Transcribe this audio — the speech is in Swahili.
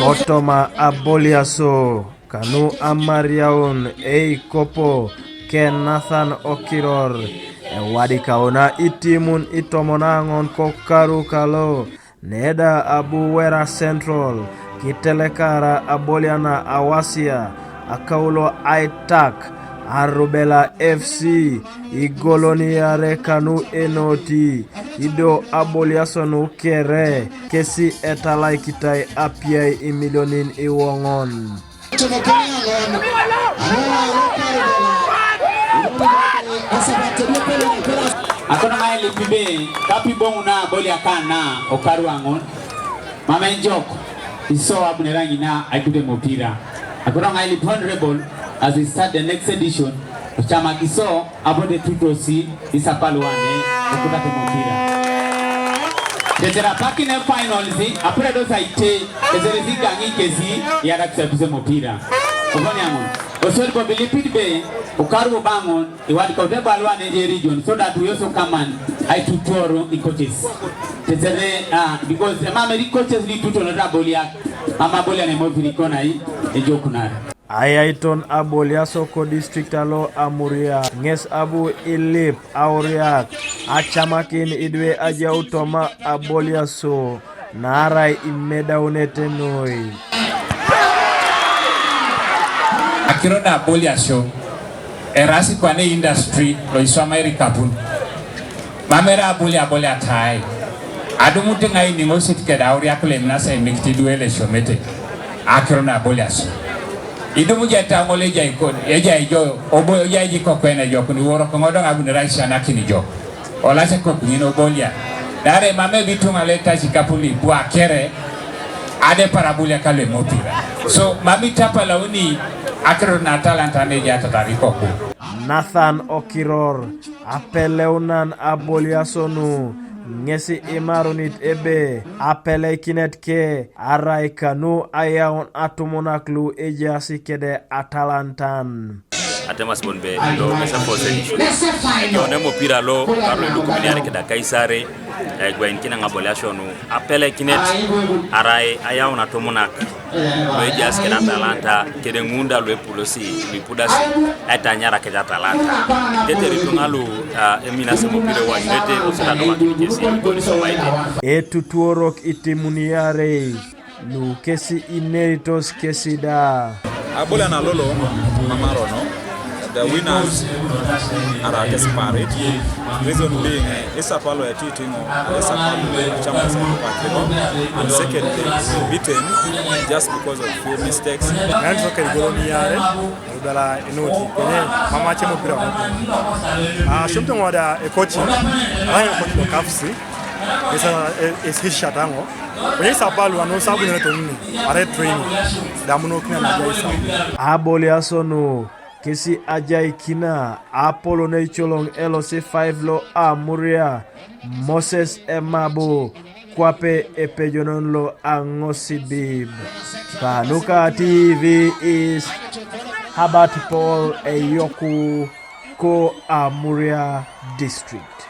Otoma aboliaso kanu amariaun kopo ken Nathan Okiror wadi kaona itimun itomonangon kokaru kalo neda Abuwera Central kitelekara aboliana awasia akaulo Akutak Arubela FC igoloniare kanu enoti ido aboliasonu kere kesi etalai kitai apiai imilionin iwongon akona mai lipibe kapi bonguna bolia kana okaru angon mama njok iso abnerangi na akude Emopira akona mai lip honorable as we start the next edition chama kiso abode tutosi isapalwane Akutak Emopira Tetera pakine finals apre do saite ezerezi gangi kezi yara kusabise Emopira oboni amon osori ko bilipid be okaru bangon iwadi ko de balwane je region so that we also come and Itutuorai coaches tetere because mama ri coaches ni tuto na bolia mama bolia ne Emopira kona yi ejokunara Ayaiton abolia soko district alo Amuria nges abu ilip auriak achamakin idwe aja utoma abolia so narai imeda unetenoi akiroda abolia show erasi kwane industry lo iso America pun mamera abolia tai adumuti ngai ni ngosit keda auriak le mnasa emikti duele shomete akiroda abolia show idumu jeta ngole jai kon ejai jo obo jai ko kwene jo kuni woro ko ngodo ngabune raisha nakini jo ola se ko ngino bolia dare mame bitunga leta sikapuli bwa kere ade parabulia kale Emopira so mami tapa launi akro na talanta ne jata tariko ko Nathan Okiror apeleunan aboliasonu ngesi imarunit ebe apele kinet ke arai kanu ayaun atumunaklu ejasi kede Atalantan Atemas bonbe lo mesa fose yo ne Emopira lo parlo lu kuminiare keda kaisare gwain kina ngaboliashonu apele kinet arai ayaun atumunak lo ejasi keda Atalanta kede ngunda lo epulosi lipudasi etanyara keda Atalanta tetere tungalu emina Emopira wa jete osada do makisi Itutuorai itimuniare lu kesi ineritos kesida abolia na lolo mamaro no the winners are desperate. Reason being, Isapalo Etitingo, Isapalo Chamas and secondly, beaten just because of few mistakes. And so can go near Udala Enoti, Mama Emopira. Something what a coaching, I am coaching Kafsi. It's his shatango. When Isapalo and no Sabine, are training. Damuno aboliasono kesi ajai kina Apollo ne cholong LC5 lo Amuria Moses Emabo kwape epejonon lo angosibib Kanuka TV is Habat Paul Eyoku ko Amuria district.